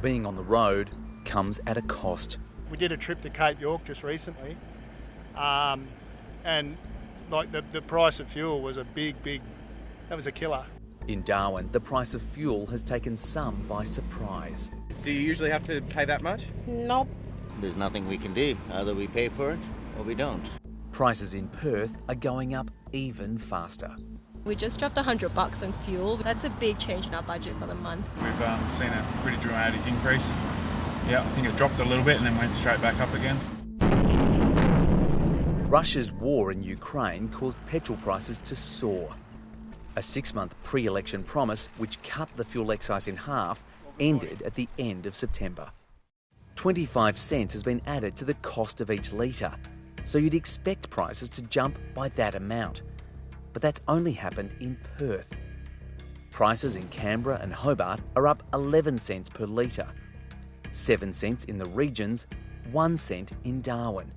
being on the road comes at a cost. We did a trip to Cape York just recently, and like the price of fuel was that was a killer. In Darwin, the price of fuel has taken some by surprise. Do you usually have to pay that much? Nope. There's nothing we can do. Either we pay for it or we don't. Prices in Perth are going up even faster. We just dropped $100 on fuel. That's a big change in our budget for the month. We've seen a pretty dramatic increase. Yeah, I think it dropped a little bit and then went straight back up again. Russia's war in Ukraine caused petrol prices to soar. A 6-month pre-election promise, which cut the fuel excise in half, ended at the end of September. 25 cents has been added to the cost of each litre, so you'd expect prices to jump by that amount. But that's only happened in Perth. Prices in Canberra and Hobart are up 11 cents per litre, 7 cents in the regions, 1 cent in Darwin.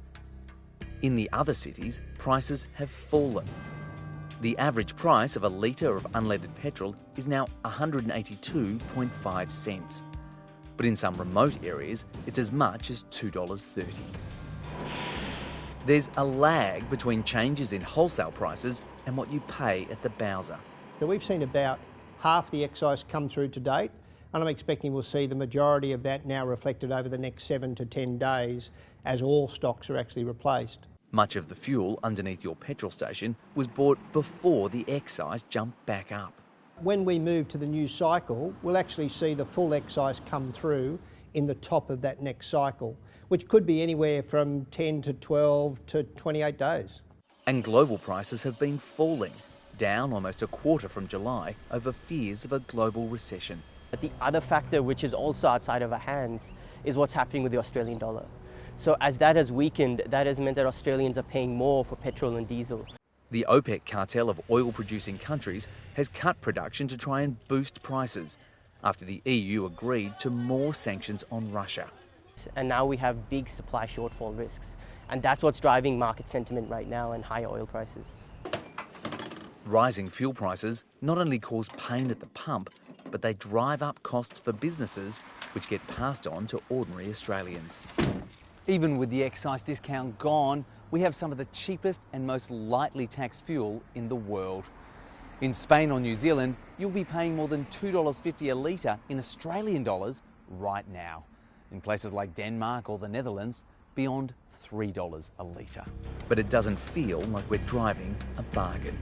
In the other cities, prices have fallen. The average price of a litre of unleaded petrol is now 182.5 cents. But in some remote areas, it's as much as $2.30. There's a lag between changes in wholesale prices and what you pay at the bowser. So we've seen about half the excise come through to date, and I'm expecting we'll see the majority of that now reflected over the next 7 to 10 days as all stocks are actually replaced. Much of the fuel underneath your petrol station was bought before the excise jumped back up. When we move to the new cycle, we'll actually see the full excise come through in the top of that next cycle, which could be anywhere from 10 to 12 to 28 days. And global prices have been falling, down almost a quarter from July over fears of a global recession. But the other factor, which is also outside of our hands, is what's happening with the Australian dollar. So as that has weakened, that has meant that Australians are paying more for petrol and diesel. The OPEC cartel of oil-producing countries has cut production to try and boost prices after the EU agreed to more sanctions on Russia. And now we have big supply shortfall risks. And that's what's driving market sentiment right now and higher oil prices. Rising fuel prices not only cause pain at the pump, but they drive up costs for businesses, which get passed on to ordinary Australians. Even with the excise discount gone, we have some of the cheapest and most lightly taxed fuel in the world. In Spain or New Zealand, you'll be paying more than $2.50 a litre in Australian dollars right now. In places like Denmark or the Netherlands, beyond $3 a litre. But it doesn't feel like we're driving a bargain.